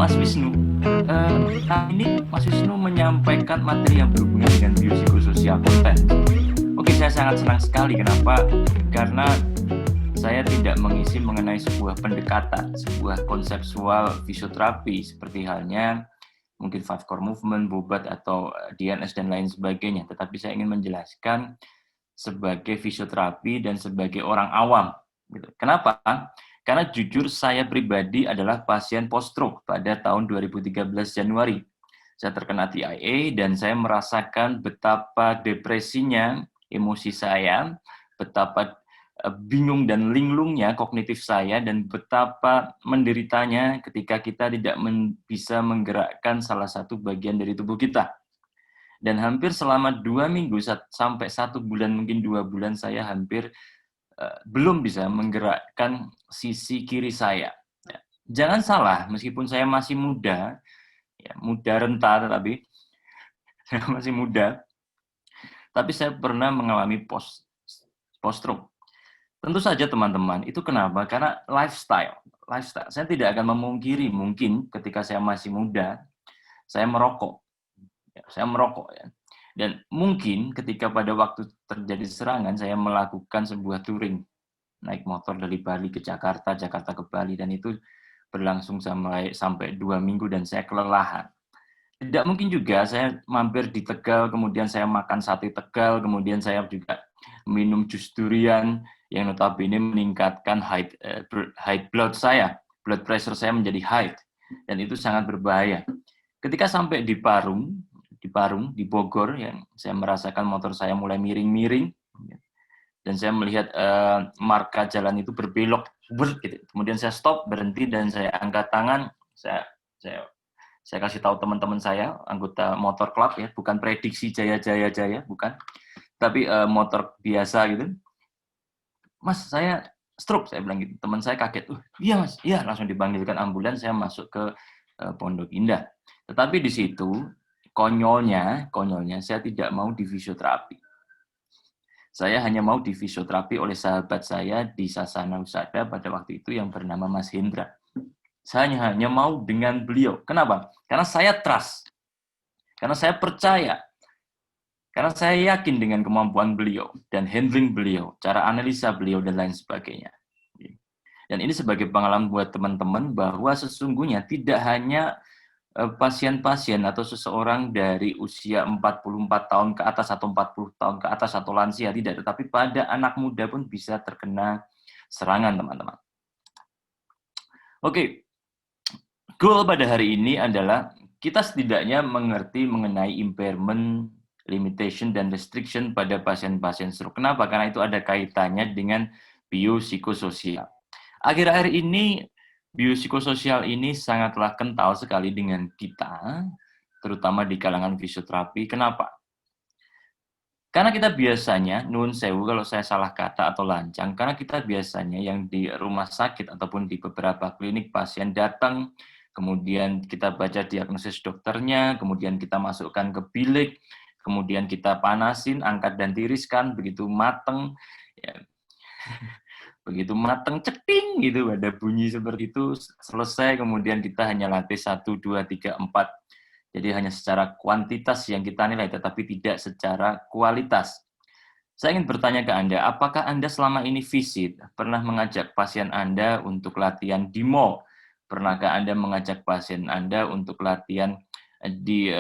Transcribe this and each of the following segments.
Mas Wisnu, kali ini Mas Wisnu menyampaikan materi yang berhubungan dengan biopsikososial konten. Oke, saya sangat senang sekali. Kenapa? Karena saya tidak mengisi mengenai sebuah pendekatan, sebuah konseptual fisioterapi seperti halnya mungkin five core movement, bobat atau DNS dan lain sebagainya. Tetapi saya ingin menjelaskan sebagai fisioterapi dan sebagai orang awam. Kenapa? Karena jujur saya pribadi adalah pasien post-stroke pada tahun 2013 Januari. Saya terkena TIA dan saya merasakan betapa depresinya emosi saya, betapa bingung dan linglungnya kognitif saya, dan betapa menderitanya ketika kita tidak bisa menggerakkan salah satu bagian dari tubuh kita. Dan hampir selama 2 minggu sampai 1 bulan, mungkin 2 bulan, saya hampir belum bisa menggerakkan sisi kiri saya. Jangan salah, meskipun saya masih muda, muda renta, tetapi saya masih muda, tapi saya pernah mengalami post-stroke. Tentu saja teman-teman, itu kenapa? Karena lifestyle. Saya tidak akan memungkiri mungkin ketika saya masih muda, saya merokok. Ya. Dan mungkin ketika pada waktu terjadi serangan, saya melakukan sebuah touring. Naik motor dari Bali ke Jakarta, Jakarta ke Bali, dan itu berlangsung sampai 2 minggu dan saya kelelahan. Tidak mungkin juga saya mampir di Tegal, kemudian saya makan sate Tegal, kemudian saya juga minum jus durian yang notabene meningkatkan high blood saya, blood pressure saya menjadi high, dan itu sangat berbahaya. Ketika sampai di di Bogor, yang saya merasakan motor saya mulai miring-miring, dan saya melihat marka jalan itu berbelok, gitu. Kemudian saya stop, berhenti, dan saya angkat tangan, saya kasih tahu teman-teman saya, anggota motor club ya, bukan prediksi jaya, bukan, tapi motor biasa gitu. Mas, saya stroke, saya bilang gitu. Teman saya kaget, iya mas, iya, langsung dipanggilkan ambulans, saya masuk ke Pondok Indah. Tetapi di situ konyolnya saya tidak mau di fisioterapi. Saya hanya mau di fisioterapi oleh sahabat saya di Sasana Wisata pada waktu itu yang bernama Mas Hendra. Saya hanya mau dengan beliau. Kenapa? Karena saya trust. Karena saya percaya. Karena saya yakin dengan kemampuan beliau dan handling beliau, cara analisa beliau dan lain sebagainya. Dan ini sebagai pengalaman buat teman-teman bahwa sesungguhnya tidak hanya pasien-pasien atau seseorang dari usia 44 tahun ke atas atau 40 tahun ke atas atau lansia, tidak, tetapi pada anak muda pun bisa terkena serangan, teman-teman. Oke, goal pada hari ini adalah kita setidaknya mengerti mengenai impairment, limitation, dan restriction pada pasien-pasien stroke. Kenapa? Karena itu ada kaitannya dengan biopsikososial. Akhir-akhir ini biopsikososial ini sangatlah kental sekali dengan kita, terutama di kalangan fisioterapi. Kenapa? Karena kita biasanya, nun sewu kalau saya salah kata atau lancang, karena kita biasanya yang di rumah sakit ataupun di beberapa klinik pasien datang, kemudian kita baca diagnosis dokternya, kemudian kita masukkan ke bilik, kemudian kita panasin, angkat dan tiriskan, begitu mateng, ya, begitu mateng, ceting gitu, ada bunyi seperti itu, selesai, kemudian kita hanya latih 1, 2, 3, 4. Jadi hanya secara kuantitas yang kita nilai, tetapi tidak secara kualitas. Saya ingin bertanya ke Anda, apakah Anda selama ini visit, pernah mengajak pasien Anda untuk latihan di mall? Pernahkah Anda mengajak pasien Anda untuk latihan di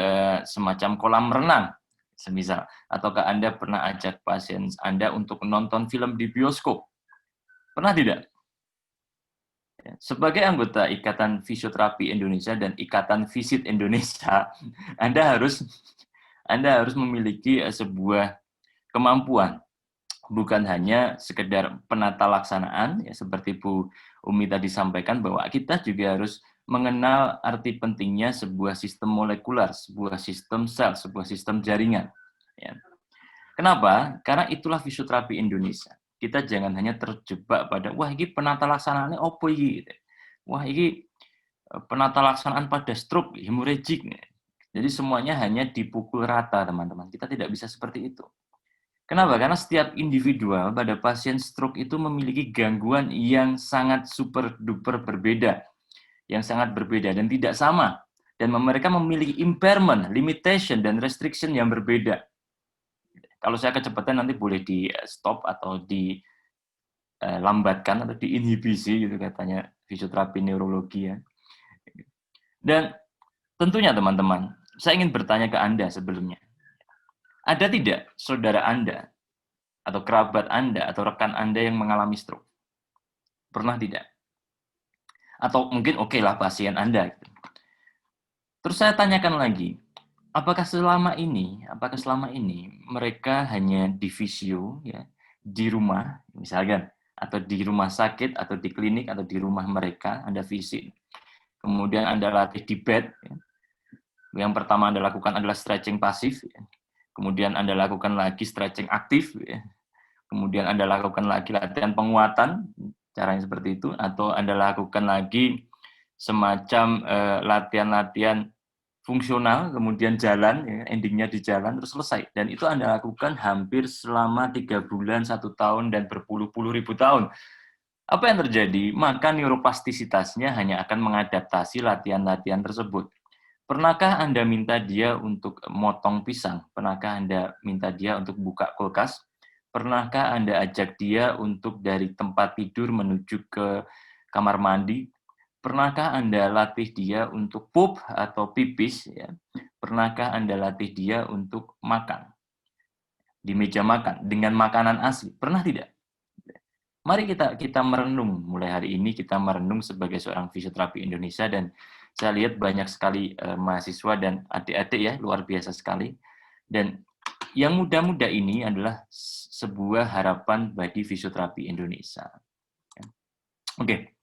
semacam kolam renang, semisal? Ataukah Anda pernah ajak pasien Anda untuk menonton film di bioskop? Pernah tidak? Sebagai anggota Ikatan Fisioterapi Indonesia dan Ikatan Visit Indonesia, Anda harus memiliki sebuah kemampuan, bukan hanya sekedar penata laksanaan, ya, seperti Bu Umi tadi sampaikan, bahwa kita juga harus mengenal arti pentingnya sebuah sistem molekular, sebuah sistem sel, sebuah sistem jaringan. Ya. Kenapa? Karena itulah fisioterapi Indonesia. Kita jangan hanya terjebak pada, wah ini penata laksanaannya apa ini? Wah ini penata laksanaan pada stroke, hemorrhagic. Jadi semuanya hanya dipukul rata, teman-teman. Kita tidak bisa seperti itu. Kenapa? Karena setiap individual pada pasien stroke itu memiliki gangguan yang sangat super duper berbeda. yang sangat berbeda dan tidak sama. Dan mereka memiliki impairment, limitation, dan restriction yang berbeda. Kalau saya kecepatan nanti boleh di stop atau dilambatkan atau diinhibisi gitu katanya fisioterapi neurologi ya. Dan tentunya teman-teman, saya ingin bertanya ke Anda sebelumnya. Ada tidak saudara Anda atau kerabat Anda atau rekan Anda yang mengalami stroke? Pernah tidak? Atau mungkin oke lah pasien Anda. Terus saya tanyakan lagi, apakah selama ini mereka hanya di visio ya, di rumah misalkan atau di rumah sakit atau di klinik atau di rumah mereka Anda visit. Kemudian Anda latih di bed. Ya. Yang pertama Anda lakukan adalah stretching pasif. Ya. Kemudian Anda lakukan lagi stretching aktif. Ya. Kemudian Anda lakukan lagi latihan penguatan, caranya seperti itu. Atau Anda lakukan lagi semacam latihan-latihan fungsional, kemudian jalan, ya, endingnya di jalan, terus selesai. Dan itu Anda lakukan hampir selama 3 bulan, 1 tahun, dan berpuluh-puluh ribu tahun. Apa yang terjadi? Maka neuroplastisitasnya hanya akan mengadaptasi latihan-latihan tersebut. Pernahkah Anda minta dia untuk motong pisang? Pernahkah Anda minta dia untuk buka kulkas? Pernahkah Anda ajak dia untuk dari tempat tidur menuju ke kamar mandi? Pernahkah Anda latih dia untuk pup atau pipis? Ya? Pernahkah Anda latih dia untuk makan di meja makan dengan makanan asli? Pernah tidak? Mari kita merenung, mulai hari ini kita merenung sebagai seorang fisioterapi Indonesia, dan saya lihat banyak sekali mahasiswa dan adik-adik ya, luar biasa sekali. Dan yang muda-muda ini adalah sebuah harapan bagi fisioterapi Indonesia. Oke.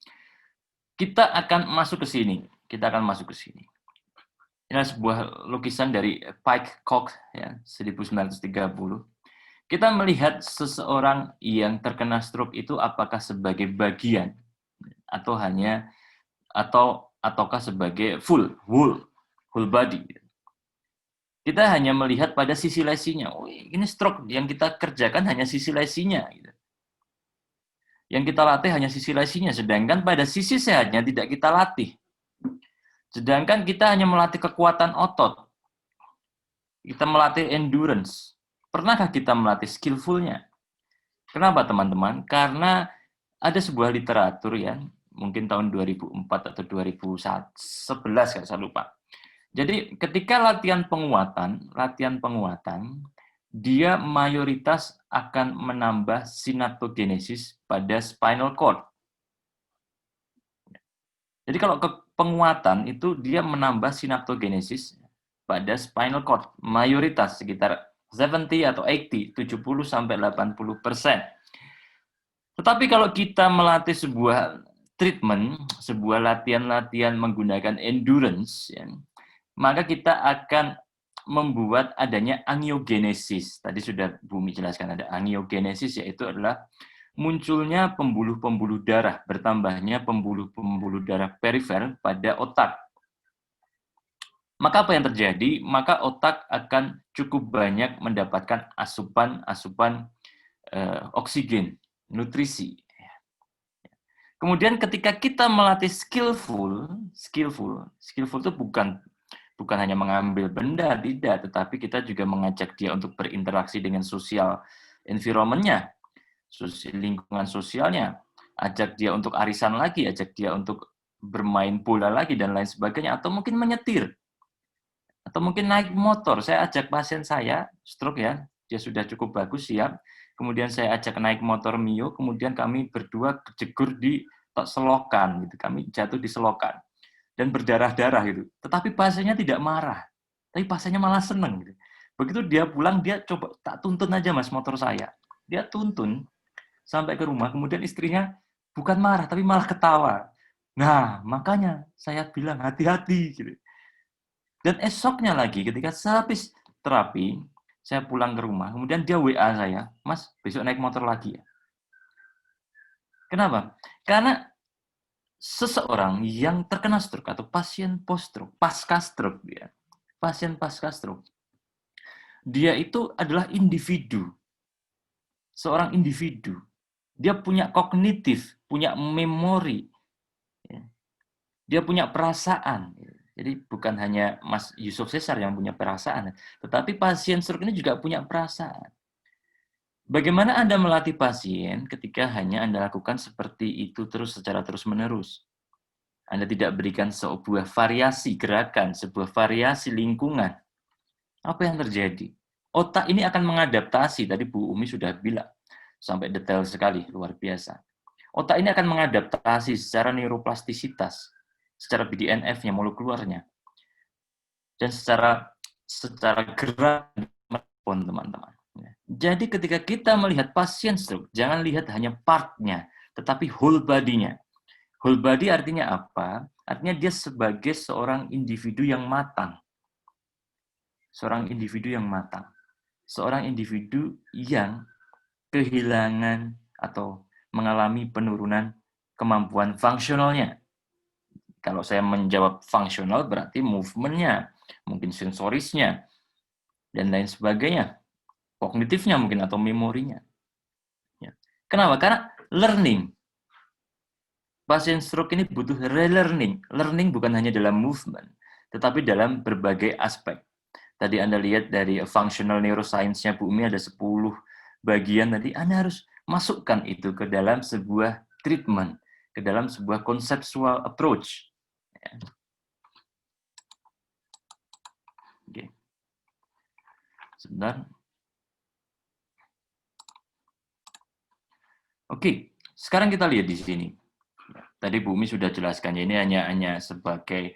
Kita akan masuk ke sini. Ini adalah sebuah lukisan dari Pike Cox ya, 1930. Kita melihat seseorang yang terkena stroke itu apakah sebagai bagian ataukah sebagai whole body. Kita hanya melihat pada sisi lesinya. Oh, ini stroke yang kita kerjakan hanya sisi lesinya. Yang kita latih hanya sisi lesinya, sedangkan pada sisi sehatnya tidak kita latih. Sedangkan kita hanya melatih kekuatan otot. Kita melatih endurance. Pernahkah kita melatih skillful-nya? Kenapa teman-teman? Karena ada sebuah literatur ya, mungkin tahun 2004 atau 2011 kalau saya lupa. Jadi ketika latihan penguatan, dia mayoritas akan menambah synaptogenesis pada spinal cord. Jadi kalau penguatan itu dia menambah synaptogenesis pada spinal cord, mayoritas sekitar 70 atau 80, 70 sampai 80%. Tetapi kalau kita melatih sebuah treatment, sebuah latihan-latihan menggunakan endurance, ya, maka kita akan membuat adanya angiogenesis. Tadi sudah Bumi jelaskan ada angiogenesis, yaitu adalah munculnya pembuluh-pembuluh darah, bertambahnya pembuluh-pembuluh darah perifer pada otak. Maka apa yang terjadi? Maka otak akan cukup banyak mendapatkan asupan oksigen, nutrisi. Kemudian ketika kita melatih skillful itu bukan hanya mengambil benda, tidak, tetapi kita juga mengajak dia untuk berinteraksi dengan sosial environment-nya, lingkungan sosialnya, ajak dia untuk arisan lagi, ajak dia untuk bermain bola lagi dan lain sebagainya, atau mungkin menyetir. Atau mungkin naik motor. Saya ajak pasien saya, stroke ya, dia sudah cukup bagus, siap. Kemudian saya ajak naik motor Mio, kemudian kami berdua kejegur di selokan, gitu. Kami jatuh di selokan dan berdarah-darah gitu. Tetapi pasiennya tidak marah, tapi pasiennya malah seneng. Gitu. Begitu dia pulang, dia coba tak tuntun aja mas motor saya. Dia tuntun sampai ke rumah, kemudian istrinya bukan marah, tapi malah ketawa. Nah, makanya saya bilang hati-hati gitu. Dan esoknya lagi ketika sehabis terapi, saya pulang ke rumah, kemudian dia WA saya, Mas, besok naik motor lagi ya. Kenapa? Karena seseorang yang terkena stroke atau pasien post-stroke, pasca-stroke dia, pasien pasca-stroke, dia itu adalah individu, seorang individu. Dia punya kognitif, punya memori, Dia punya perasaan. Jadi bukan hanya Mas Yusuf Cesar yang punya perasaan, tetapi pasien stroke ini juga punya perasaan. Bagaimana Anda melatih pasien ketika hanya Anda lakukan seperti itu terus secara terus-menerus? Anda tidak berikan sebuah variasi gerakan, sebuah variasi lingkungan. Apa yang terjadi? Otak ini akan mengadaptasi, tadi Bu Umi sudah bilang, sampai detail sekali, luar biasa. Otak ini akan mengadaptasi secara neuroplastisitas, secara BDNF-nya, molekulernya, dan secara gerak merespon, teman-teman. Jadi ketika kita melihat pasien stroke, jangan lihat hanya part-nya, tetapi whole body-nya. Whole body artinya apa? Artinya dia sebagai seorang individu yang matang. Seorang individu yang matang. Seorang individu yang kehilangan atau mengalami penurunan kemampuan fungsionalnya. Kalau saya menjawab fungsional berarti movement-nya, mungkin sensorisnya, dan lain sebagainya. Kognitifnya mungkin atau memorinya. Kenapa? Karena learning. Pasien stroke ini butuh relearning. Learning bukan hanya dalam movement, tetapi dalam berbagai aspek. Tadi Anda lihat dari functional neuroscience-nya Bu Umi ada 10 bagian tadi. Anda harus masukkan itu ke dalam sebuah treatment, ke dalam sebuah conceptual approach. Oke. Sebentar. Oke, sekarang kita lihat di sini. Tadi Bu Umi sudah jelaskan, ini hanya sebagai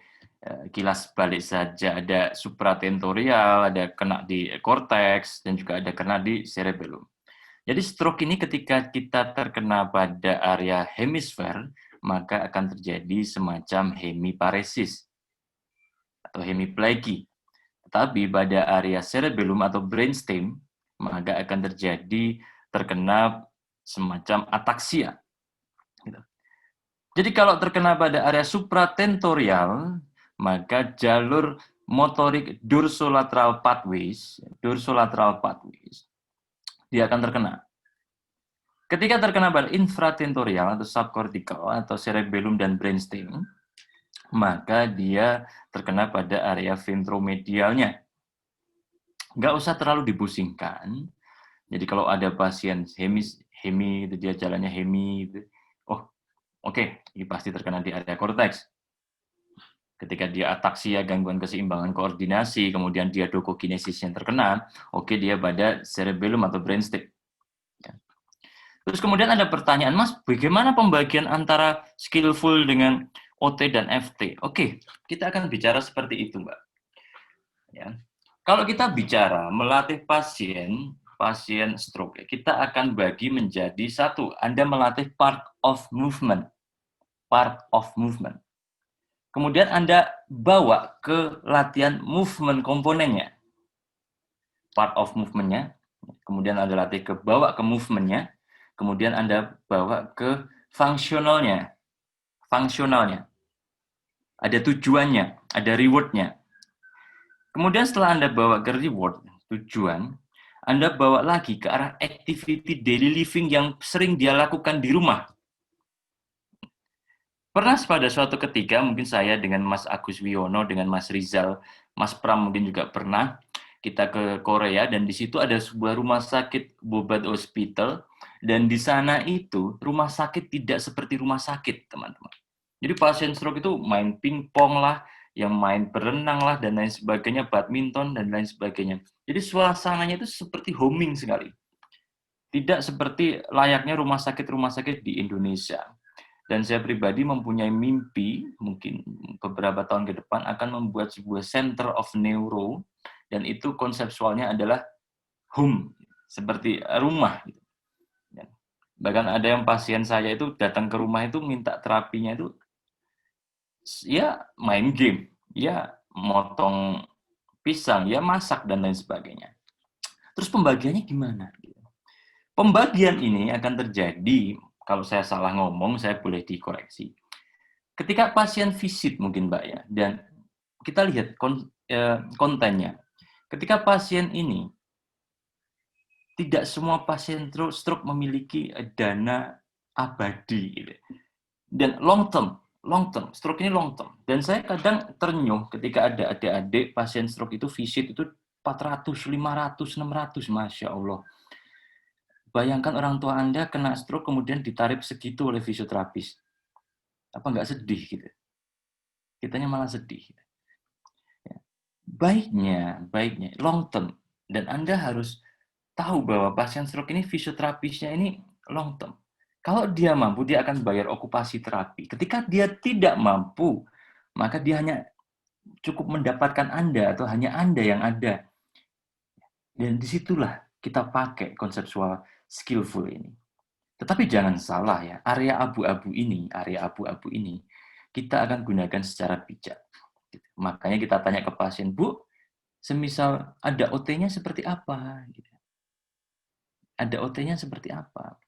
kilas balik saja. Ada supratentorial, ada kena di korteks, dan juga ada kena di cerebellum. Jadi stroke ini ketika kita terkena pada area hemisfer, maka akan terjadi semacam hemiparesis atau hemiplegia. Tetapi pada area cerebellum atau brainstem, maka akan terkena semacam ataksia. Jadi kalau terkena pada area supratentorial, maka jalur motorik dorsolateral pathways, dia akan terkena. Ketika terkena pada infratentorial atau subcortical atau cerebellum dan brainstem, maka dia terkena pada area ventromedialnya. Nggak usah terlalu dipusingkan. Jadi kalau ada pasien hemi itu dia jalannya hemi, oh oke, ini pasti terkena di area korteks. Ketika dia ataksia, gangguan keseimbangan koordinasi, kemudian dia dokokinesis yang terkena, oke dia pada cerebellum atau brainstem. Terus kemudian ada pertanyaan, Mas, bagaimana pembagian antara skillful dengan OT dan FT? Oke, kita akan bicara seperti itu, Mbak. Ya. Kalau kita bicara melatih pasien stroke, kita akan bagi menjadi satu, Anda melatih part of movement. Kemudian Anda bawa ke latihan movement komponennya. Part of movement-nya, kemudian Anda latih bawa ke movement-nya, kemudian Anda bawa ke fungsionalnya. Ada tujuannya, ada reward-nya. Kemudian setelah Anda bawa ke reward, tujuan, Anda bawa lagi ke arah activity daily living yang sering dia lakukan di rumah. Pernah pada suatu ketika, mungkin saya dengan Mas Agus Wiono, dengan Mas Rizal, Mas Pram mungkin juga pernah, kita ke Korea, dan di situ ada sebuah rumah sakit, Bobat Hospital, dan di sana itu rumah sakit tidak seperti rumah sakit, teman-teman. Jadi pasien stroke itu main pingpong lah, yang main berenang lah, dan lain sebagainya, badminton, dan lain sebagainya. Jadi suasananya itu seperti homing sekali. Tidak seperti layaknya rumah sakit di Indonesia. Dan saya pribadi mempunyai mimpi, mungkin beberapa tahun ke depan, akan membuat sebuah center of neuro, dan itu konseptualnya adalah home, seperti rumah. Bahkan ada yang pasien saya itu datang ke rumah itu minta terapinya itu, ya main game, ya motong pisang, ya masak, dan lain sebagainya. Terus pembagiannya gimana? Pembagian ini akan terjadi, kalau saya salah ngomong, saya boleh dikoreksi. Ketika pasien visit mungkin Mbak ya, dan kita lihat kontennya. Ketika pasien ini, tidak semua pasien stroke memiliki dana abadi. Dan long term, long term, stroke ini long term. Dan saya kadang ternyuh ketika ada adik-adik pasien stroke itu visit itu 400, 500, 600, Masya Allah. Bayangkan orang tua Anda kena stroke kemudian ditarik segitu oleh fisioterapis. Apa nggak sedih gitu? Kitanya malah sedih. Ya. Baiknya long term. Dan Anda harus tahu bahwa pasien stroke ini fisioterapisnya ini long term. Kalau dia mampu, dia akan bayar okupasi terapi. Ketika dia tidak mampu, maka dia hanya cukup mendapatkan Anda atau hanya Anda yang ada. Dan disitulah kita pakai konseptual skillful ini. Tetapi jangan salah ya, area abu-abu ini, kita akan gunakan secara bijak. Makanya kita tanya ke pasien, Bu, semisal ada OT-nya seperti apa? Ada OT-nya seperti apa?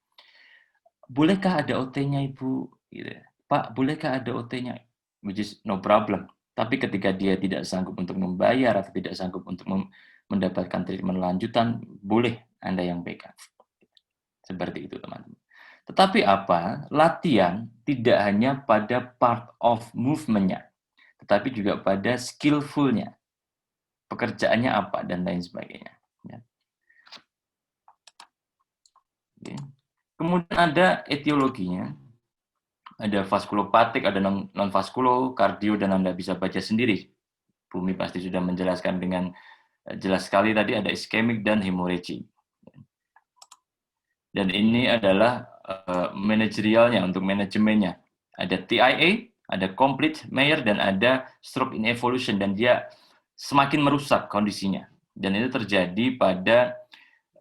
Bolehkah ada OT-nya, Ibu? Pak, bolehkah ada OT-nya? Which is no problem. Tapi ketika dia tidak sanggup untuk membayar atau tidak sanggup untuk mendapatkan treatment lanjutan, boleh Anda yang pegang. Seperti itu, teman-teman. Tetapi apa? Latihan tidak hanya pada part of movement-nya, tetapi juga pada skillful-nya. Pekerjaannya apa, dan lain sebagainya. Ya. Oke. Kemudian ada etiologinya. Ada vaskulopatik, ada non-vaskulo, kardio, dan Anda bisa baca sendiri. Bumi pasti sudah menjelaskan dengan jelas sekali tadi, ada iskemik dan hemorrhagic. Dan ini adalah manajerialnya, untuk manajemennya. Ada TIA, ada complete Meyer, dan ada stroke in evolution, dan dia semakin merusak kondisinya. Dan itu terjadi pada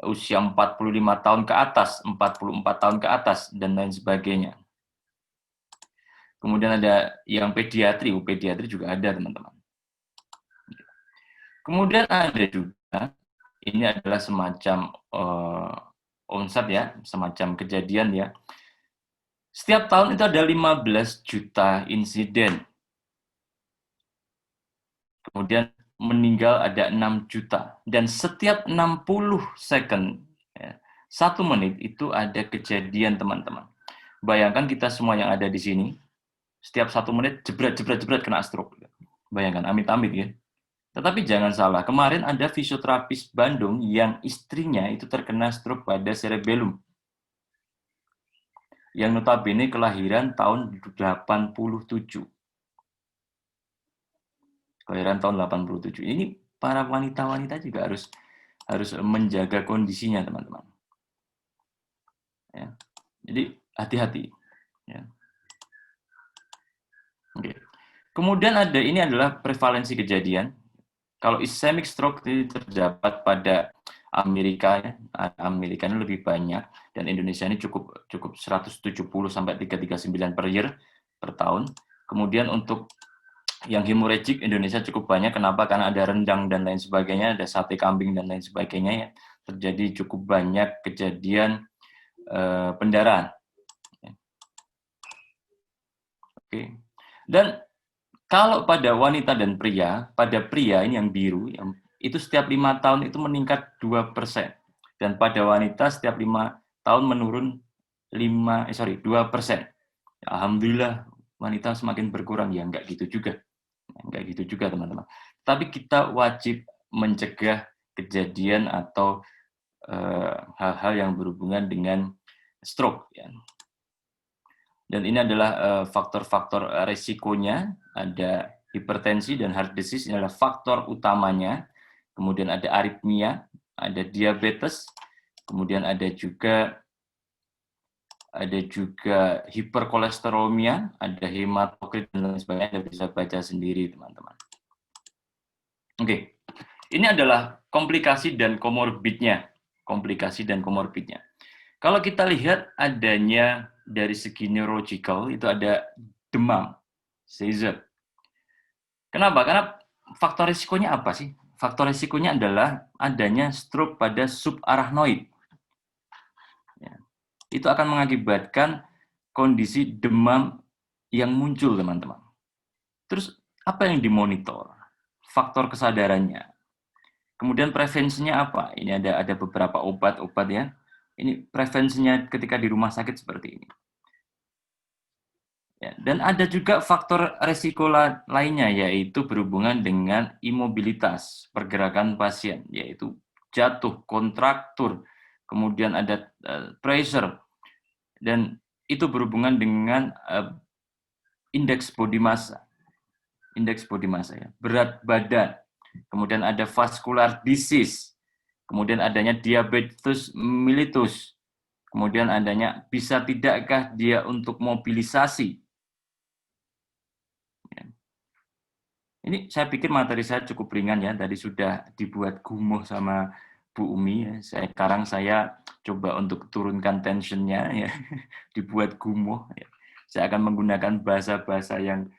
usia 45 tahun ke atas, 44 tahun ke atas, dan lain sebagainya. Kemudian ada yang pediatri juga ada, teman-teman. Kemudian ada juga, ini adalah semacam onset ya, semacam kejadian ya. Setiap tahun itu ada 15 juta insiden. Kemudian meninggal ada 6 juta. Dan setiap 60 second, ya, 1 menit itu ada kejadian, teman-teman. Bayangkan kita semua yang ada di sini, setiap 1 menit jebret kena stroke. Bayangkan, amit-amit ya. Tetapi jangan salah, kemarin ada fisioterapis Bandung yang istrinya itu terkena stroke pada cerebellum. Yang notabene kelahiran tahun 87. Kelahiran tahun 87. Ini para wanita-wanita juga harus menjaga kondisinya, teman-teman. Ya. Jadi hati-hati. Ya. Oke. Kemudian ini adalah prevalensi kejadian. Kalau ischemic stroke ini terdapat pada Amerika, ya. Amerika ini lebih banyak, dan Indonesia ini cukup 170 sampai 339 per year per tahun. Kemudian untuk yang hemorrhagic Indonesia cukup banyak. Kenapa? Karena ada rendang dan lain sebagainya, ada sate kambing dan lain sebagainya. Ya. Terjadi cukup banyak kejadian pendarahan. Oke. Dan kalau pada wanita dan pria, pada pria ini yang biru, itu setiap 5 tahun itu meningkat 2%. Dan pada wanita setiap 5 tahun menurun 2%. Alhamdulillah wanita semakin berkurang, ya enggak gitu juga. Enggak gitu juga, teman-teman. Tapi kita wajib mencegah kejadian atau hal-hal yang berhubungan dengan stroke. Ya. Dan ini adalah faktor-faktor resikonya. Ada hipertensi dan heart disease, ini adalah faktor utamanya. Kemudian ada aritmia, ada diabetes, kemudian ada juga hiperkolesterolmia, ada hematokrit dan lain sebagainya. Anda bisa baca sendiri, teman-teman. Oke, ini adalah komplikasi dan komorbidnya. Kalau kita lihat adanya dari segi neurological, itu ada demam, seizure. Kenapa? Karena faktor risikonya apa sih? Faktor risikonya adalah adanya stroke pada subarachnoid. Ya. Itu akan mengakibatkan kondisi demam yang muncul, teman-teman. Terus apa yang dimonitor? Faktor kesadarannya. Kemudian prevensinya apa? Ini ada beberapa obat-obat ya. Ini prevensinya ketika di rumah sakit seperti ini. Ya, dan ada juga faktor resiko lainnya, yaitu berhubungan dengan imobilitas pergerakan pasien, yaitu jatuh, kontraktur, kemudian ada pressure, dan itu berhubungan dengan indeks body massa ya, berat badan, kemudian ada vascular disease, kemudian adanya diabetes mellitus, kemudian adanya bisa tidakkah dia untuk mobilisasi. Ini saya pikir materi saya cukup ringan ya, tadi sudah dibuat gumuh sama Bu Umi. Sekarang saya coba untuk turunkan tensionnya ya, dibuat gumuh. Ya. Saya akan menggunakan bahasa-bahasa yang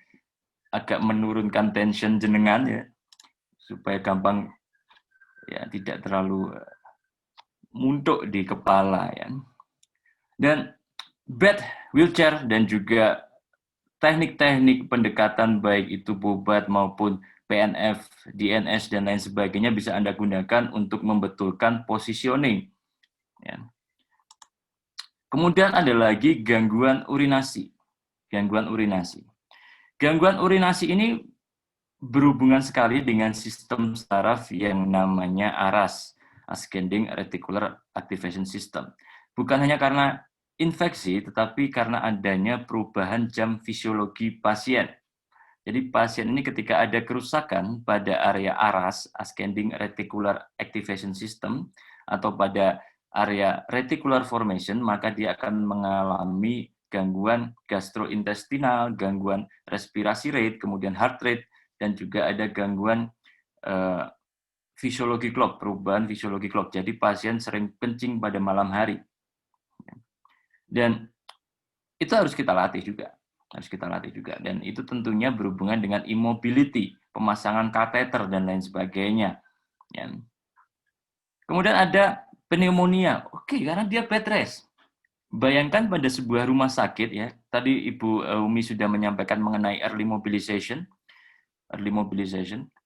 agak menurunkan tension jenengan ya, supaya gampang ya, tidak terlalu muntuk di kepala ya. Dan bed, wheelchair, dan juga teknik-teknik pendekatan baik itu bobat maupun PNF, DNS, dan lain sebagainya bisa Anda gunakan untuk membetulkan positioning. Ya. Kemudian ada lagi gangguan urinasi. Gangguan urinasi. Gangguan urinasi ini berhubungan sekali dengan sistem saraf yang namanya ARAS, Ascending Reticular Activation System. Bukan hanya karena infeksi, tetapi karena adanya perubahan jam fisiologi pasien. Jadi pasien ini ketika ada kerusakan pada area ARAS, Ascending Reticular Activation System, atau pada area reticular formation, maka dia akan mengalami gangguan gastrointestinal, gangguan respirasi rate, kemudian heart rate, dan juga ada gangguan fisiologi clock, perubahan fisiologi clock. Jadi pasien sering kencing pada malam hari. Dan itu harus kita latih juga. Dan itu tentunya berhubungan dengan immobility, pemasangan kateter dan lain sebagainya. Ya. Kemudian ada pneumonia. Oke, karena dia bed rest. Bayangkan pada sebuah rumah sakit ya. Tadi Ibu Umi sudah menyampaikan mengenai early mobilization.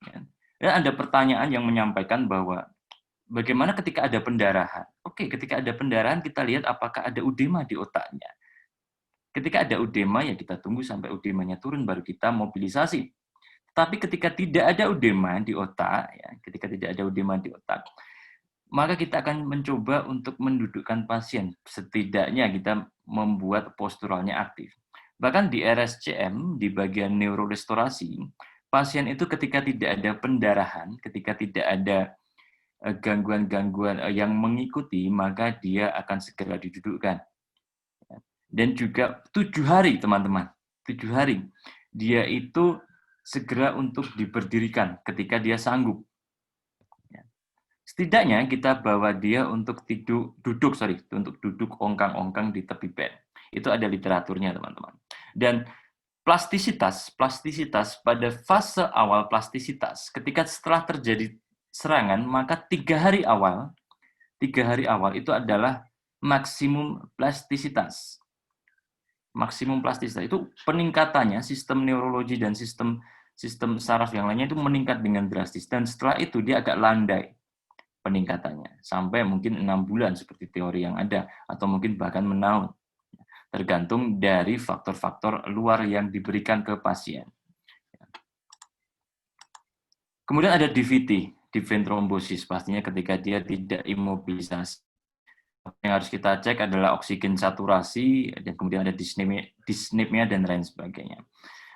Ya. Dan ada pertanyaan yang menyampaikan bahwa bagaimana ketika ada pendarahan? Oke, ketika ada pendarahan kita lihat apakah ada udema di otaknya. Ketika ada udema, ya kita tunggu sampai udemanya turun, baru kita mobilisasi. Tapi ketika tidak ada udema di otak, maka kita akan mencoba untuk mendudukkan pasien. Setidaknya kita membuat posturalnya aktif. Bahkan di RSCM, di bagian neurorestorasi, pasien itu ketika tidak ada pendarahan, ketika tidak ada gangguan-gangguan yang mengikuti, maka dia akan segera didudukkan. Dan juga 7 hari, teman-teman. 7 hari. Dia itu segera untuk diberdirikan ketika dia sanggup. Setidaknya kita bawa dia untuk untuk duduk ongkang-ongkang di tepi bed. Itu ada literaturnya, teman-teman. Dan plastisitas pada fase awal plastisitas, ketika setelah terjadi serangan, maka 3 hari awal itu adalah maksimum plastisitas. Maksimum plastisitas itu peningkatannya sistem neurologi dan sistem saraf yang lainnya itu meningkat dengan drastis, dan setelah itu dia agak landai peningkatannya sampai mungkin 6 bulan seperti teori yang ada, atau mungkin bahkan menahun, tergantung dari faktor-faktor luar yang diberikan ke pasien. Kemudian ada DVT, deep vein thrombosis, pastinya ketika dia tidak imobilisasi. Yang harus kita cek adalah oksigen saturasi, dan kemudian ada dyspnea dan lain sebagainya.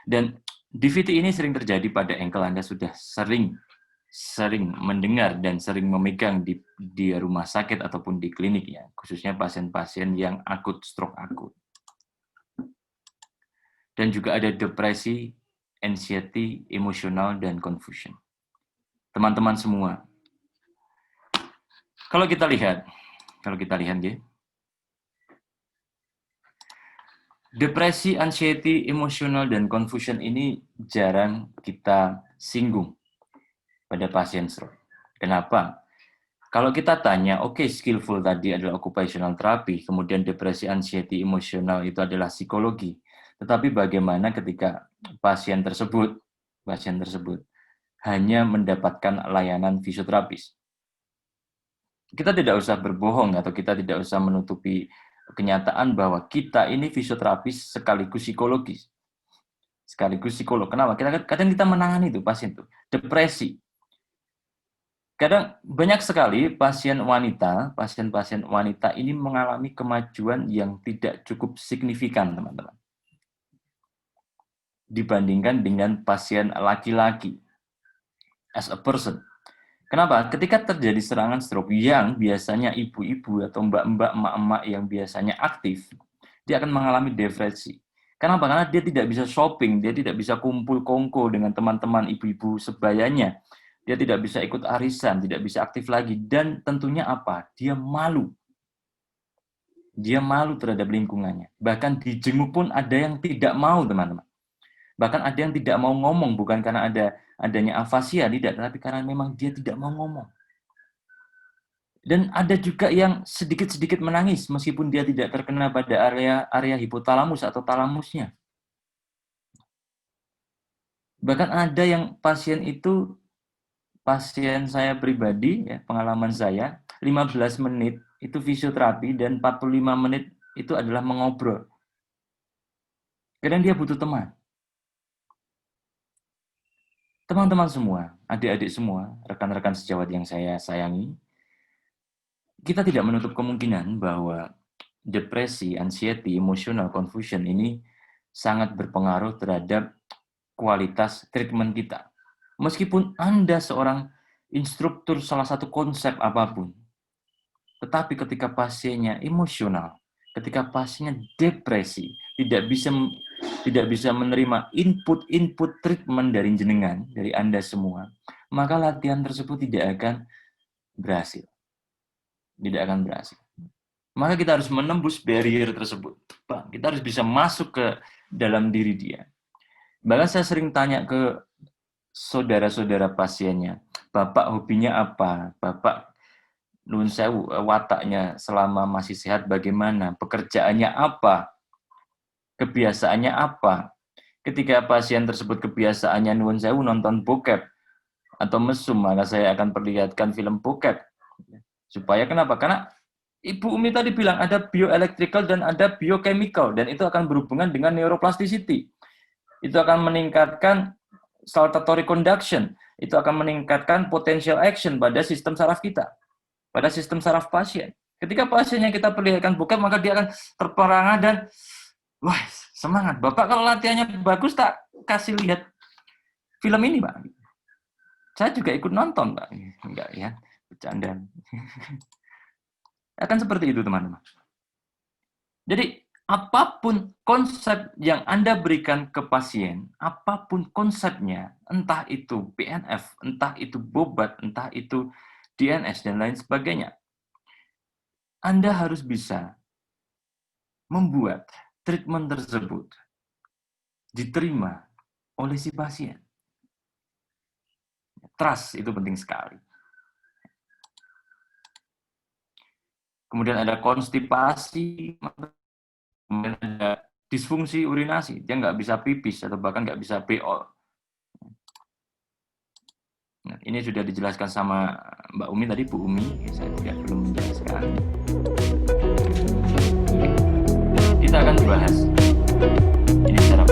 Dan DVT ini sering terjadi pada ankle. Anda sudah sering mendengar dan sering memegang di rumah sakit ataupun di klinik ya, khususnya pasien-pasien yang akut stroke akut. Dan juga ada depresi, anxiety, emosional, dan confusion. Teman-teman semua, kalau kita lihat ya, depresi, anxiety, emosional, dan confusion ini jarang kita singgung pada pasien stroke. Kenapa? Kalau kita tanya, oke, skillful tadi adalah occupational therapy, kemudian depresi, anxiety, emosional itu adalah psikologi. Tetapi bagaimana ketika pasien tersebut hanya mendapatkan layanan fisioterapis? Kita tidak usah berbohong atau kita tidak usah menutupi kenyataan bahwa kita ini fisioterapis sekaligus psikologis. sekaligus psikolog. Kenapa? Kadang kita menangani itu pasien itu depresi. Kadang banyak sekali pasien wanita ini mengalami kemajuan yang tidak cukup signifikan, teman-teman, dibandingkan dengan pasien laki-laki as a person. Kenapa? Ketika terjadi serangan stroke yang biasanya ibu-ibu atau mbak-mbak, emak-emak yang biasanya aktif, dia akan mengalami depresi. Kenapa? Karena dia tidak bisa shopping, dia tidak bisa kumpul kongko dengan teman-teman ibu-ibu sebayanya, dia tidak bisa ikut arisan, tidak bisa aktif lagi, dan tentunya apa? Dia malu. Dia malu terhadap lingkungannya. Bahkan dijenguk pun ada yang tidak mau, teman-teman. Bahkan ada yang tidak mau ngomong, bukan karena adanya afasia, tidak, tapi karena memang dia tidak mau ngomong. Dan ada juga yang sedikit-sedikit menangis, meskipun dia tidak terkena pada area hipotalamus atau talamusnya. Bahkan ada yang pasien saya pribadi, ya, pengalaman saya, 15 menit itu fisioterapi dan 45 menit itu adalah mengobrol. Kadang dia butuh teman. Teman-teman semua, adik-adik semua, rekan-rekan sejawat yang saya sayangi, kita tidak menutup kemungkinan bahwa depresi, anxiety, emotional confusion ini sangat berpengaruh terhadap kualitas treatment kita. Meskipun Anda seorang instruktur salah satu konsep apapun, tetapi ketika pasiennya emosional, ketika pasiennya depresi, tidak bisa menerima input treatment dari jenengan, dari Anda semua, maka latihan tersebut tidak akan berhasil. Tidak akan berhasil. Maka kita harus menembus barrier tersebut. Kita harus bisa masuk ke dalam diri dia. Bahkan saya sering tanya ke saudara-saudara pasiennya, Bapak hobinya apa? Bapak nun sewu, wataknya selama masih sehat bagaimana? Pekerjaannya apa? Kebiasaannya apa? Ketika pasien tersebut kebiasaannya nun sewu nonton bokep atau mesum, maka saya akan perlihatkan film bokep. Supaya kenapa? Karena Ibu Umi tadi bilang ada bioelectrical dan ada biochemical, dan itu akan berhubungan dengan neuroplasticity. Itu akan meningkatkan saltatory conduction, itu akan meningkatkan potential action pada sistem saraf kita, pada sistem saraf pasien. Ketika pasiennya kita perlihatkan bokep, maka dia akan terperangah dan wah, semangat. Bapak kalau latihannya bagus, tak kasih lihat film ini, Pak. Saya juga ikut nonton, Pak. Enggak ya, bercanda. Akan seperti itu, teman-teman. Jadi, apapun konsep yang Anda berikan ke pasien, apapun konsepnya, entah itu PNF, entah itu bobat, entah itu DNS, dan lain sebagainya, Anda harus bisa membuat treatment tersebut diterima oleh si pasien. Trust itu penting sekali. Kemudian ada konstipasi, kemudian ada disfungsi urinasi, dia nggak bisa pipis atau bahkan nggak bisa BO. Nah, ini sudah dijelaskan sama Mbak Umi tadi, Bu Umi, saya tidak belum menjelaskan. Kita akan bahas ini secara